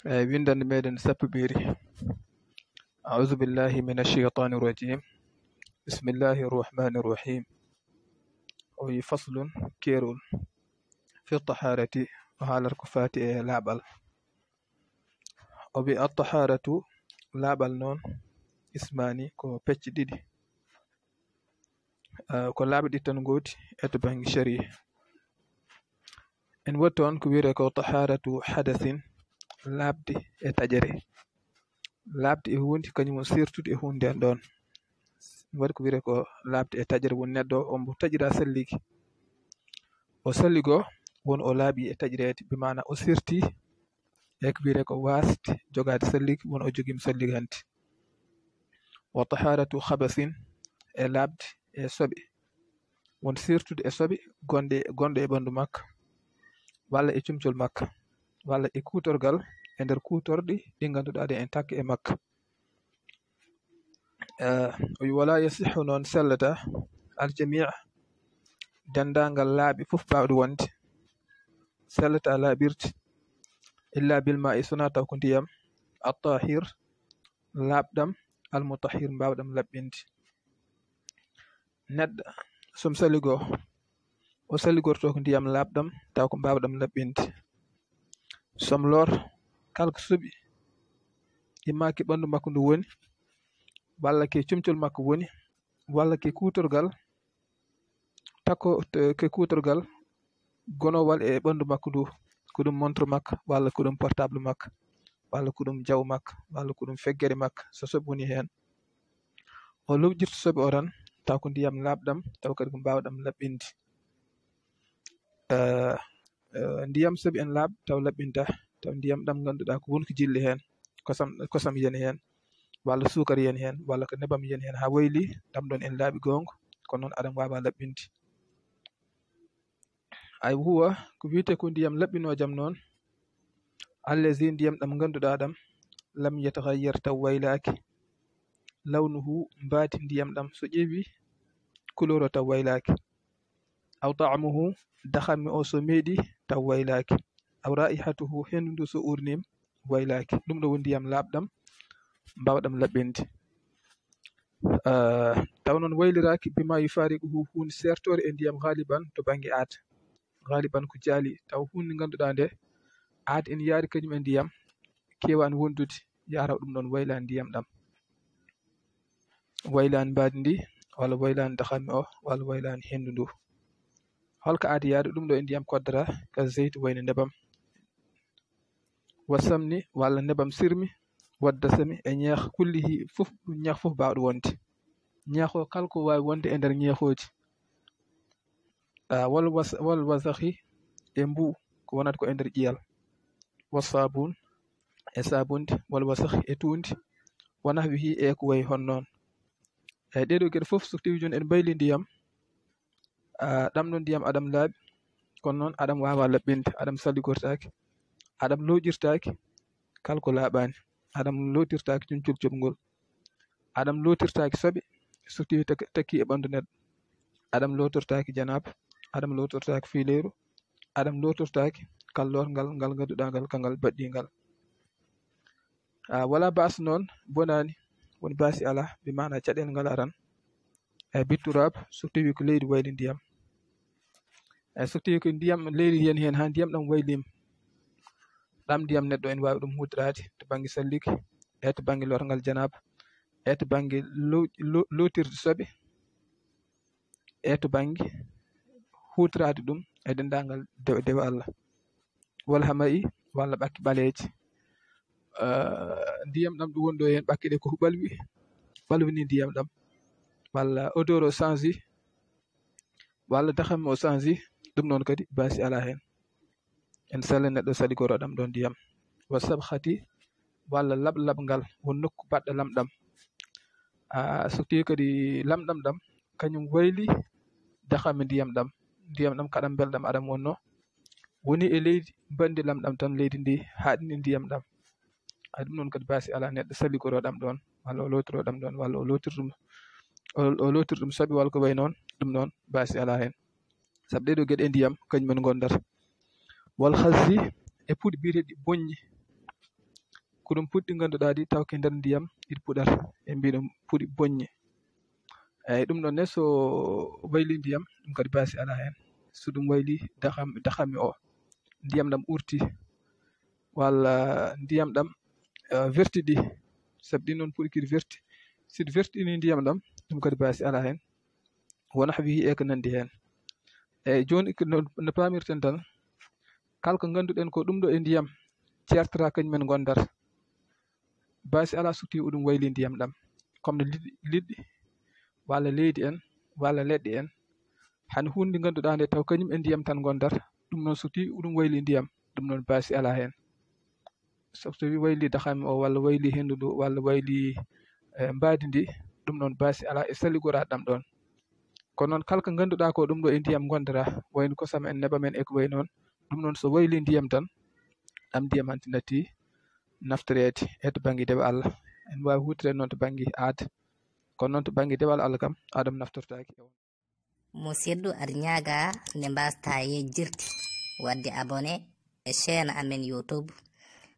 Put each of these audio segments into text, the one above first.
windande meɗen sappiɓiri. أعوذ بالله من الشيطان الرجيم. بسم الله الرحمن الرحيم. وي فصل كيرول في الطهارة وعلى الكفات لعبل. وبي الطهارة لعبل نون اسماني كو بيتش ديدي ko laaɓi tan gooti e to baŋnge sharia en woni toon ko wiyete ko taharatu hadasin laaɓde e taƴere laaɓde e hunde kañum woni sirtude e hunde nden ɗon waɗi ko wiyete ko laaɓde e taƴere woni neɗɗo o mbo taƴira salliki o salligo woni o laaɓi e taƴirede bi mana o sirti e ko wiyete ko wasde jogade salliki woni o jogima salliki hanti wa taharatu habasin e laaɓde e soɓe won sirtude e soɓe gonɗe e ɓandu makka walla e cumcol makka walla e kutorgal e nder kutorɗe ɗi ganduɗa ɗe en takka e makka wala yasihu noon sellata aljamia dendagal laaɓi fof bawɗe wonde sellata laaɓirde illa bilma e sona taw ko ndiyam attahir laaɓɗam almutahir mbawɗam laɓɓinde neɗɗo som saligo o saligorto ko ndiyam laaɓɗam taw ko mbawɗam laɓɓinde som lor kala ko suuɓi imma ke ɓandu makko ndu woni walla ke cumcol makko woni walla ke kutorgal takko ke kutorgal gonowal e ɓandu makko ndu ko ɗum montre makko walla ko ɗum portable makko walla ko ɗum jaw makko walla ko ɗum feggere makko so soɓi woni hen o lowjirta soɓe o tan taw ko ndiyam laaɓɗam taw kadi ko mbawɗam laɓɓinde ndiyam soɓi en laaɓ taw laɓɓinta taw ndiyam ɗam ganduɗa ko woni ko jilli hen kosam yani hen walla sukar yani hen walla ko nebam yani hen ha wayli ɗam ɗon en laaɓi gonga ko noon aɗam wawa laɓɓinde ay huwa ko wiyete ko ndiyam laɓɓinojam noon allazi ndiyam ɗam ganduɗa ɗam lam yataghayyar taw waylaki lawnuhu mbaati ndiyam ɗam so ƴeewi couleur o taw waylaki aw ta'amuhu dahammi o so meeɗi taw waylaki aw raihatuhu hendu ndu so urnima waylaki ɗum ɗo woni ndiyam laaɓɗam mbawɗam laɓɓinde taw noon wayliraki bima yufariquhu hunde sertore e ndiyam haliban to banggue aada haliban ko jaali taw hunde ganduɗa nde aada en yaari kañum e ndiyam kewani wondude yataw ɗum ɗon waylani ndiyam ɗam waylani mbadi ndi walla waylani dahammi o walla waylani hendu ndu holko aada yaade ɗum ɗo e ndiyam koddata ka zeytu wayno nebam wasamni walla nebam sirmi wadda sami e ñeeх kullihi fof ñeex fof bawɗo wonde ñeex o kala ko wawi wonde e nder ñeexoji wal wasahi e mbuu ko wonata ko e nder ƴiyal wa sabun e sabunde wal wasahi e tuundi wona wihi e ko wayi hon noon eyyi ɗeɗo gueɗe fof so tawi joni en mbayli ndiyam ɗam ɗon ndiyam aɗam laaɓi kono noon aɗam wawa laɓɓinde aɗam salligortaki aɗam loƴirtaki kala ko laaɓani aɗam lotirtaki cumcol joɓgol aɗam lotirtaki soɓe so tawi takki e ɓandu neɗɗo aɗam lotortaki janaba aɗam lotortaki fiileru aɗam lotortaki kallor ngal ganduɗa ngal kangal baɗɗingal wala bas noon bonani woni baasi ala bi mana caɗele ngala tan e bitturab so tawi ko leydi wayli ndiyam e so tawi ko ndiyam leydi yani hen ha ndiyam ɗam waylima ɗam ndiyam neɗɗo en wawi ɗum hutorade to banggue salliki e to banggue lorgal janaba e to banggue lotirde soɓe e to banggue hutorade ɗum e dendagal dewe Allah wala ha mayi walla ɓakki ɓaleje ndiyam ɗam ɗum woni ɗo hen ɓakki ɗe koko ɓalwini ndiyam ɗam walla odeur o change walla dahammi o change ɗum noon kadi baasi ala hen en salla neɗɗo saligoro ɗam ɗon ndiyam wa sabhati walla laɓngal won nokku baɗɗo lamɗam so tawi kadi lamɗam ɗam kañum wayli dahammi ndiyam ɗam kaɗam belɗam aɗam wonno woni e leydi bandi lamɗam tan leydi ndi haɗini ndiyam ɗam ɗum noon kadi baasi ala neɗɗo salligoro ɗam ɗon walla o lotoro ɗam ɗon walla o lotir ɗum soɓe walla ko way noon ɗum noon baasi ala hen saabu ɗeɗo gueɗe e ndiyam kañumen gondata wal hasdi e puuɗi biyeteɗi boññi ko ɗum puɗɗi ngannduɗaa ɗi taw ke nder ndiyam iɗi puɗat e mbi ɗum puɗi boññe. Eyi ɗum ɗon ne so wayli ndiyam ɗum kadi baasi alaa heen. So ɗum wayli dakami o ndiyam ɗam urti walla ndiyam ɗam wertiɗi sabi ɗin noon puɗi kiɗi werti siɗi wertiɗini ndiyam ɗam ɗum kadi baasi alaa heen wona wihi e ko nanndi heen. eyi jooni no paamirten tan kala ko ngannduɗen ko ɗum ɗo e ndiyam ceertata kañumen ngondar baasi alaa so tawi ɗum wayli ndiyam ɗam comme no liɗɗi walla leydi en walla leɗɗe en hani hunde ngannduɗaa nde taw kañum e ndiyam tan ngondar ɗum noon so tawi ɗum wayli ndiyam ɗum noon baasi alaa heen. So tawi wayli dakami o walla wayli henndu ndu walla wayli mbaadi ndi ɗum noon baasi alaa e salligoraaɗo ɗam ɗon. kono noon kala ko ngannduɗaa ko ɗum ɗo e ndiyam ngondara wayno kosam en neba men e ko wayi noon ɗum noon so wayli ndiyam tan ɗam ndiyam hanti natti naftoreede e to baŋnge dewa Allah en waawi huutorede noon to baŋnge aada kono noon to baŋnge dewal Allah kam aadam naftortaaki. musidɗo aɗa ñaaga nde mbasta yejjirde wadde abonné e chaîne amen YouTube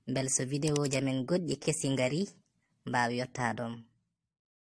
mbele so vidéo ji amen goɗɗi kesi ngari mbawa yottadom.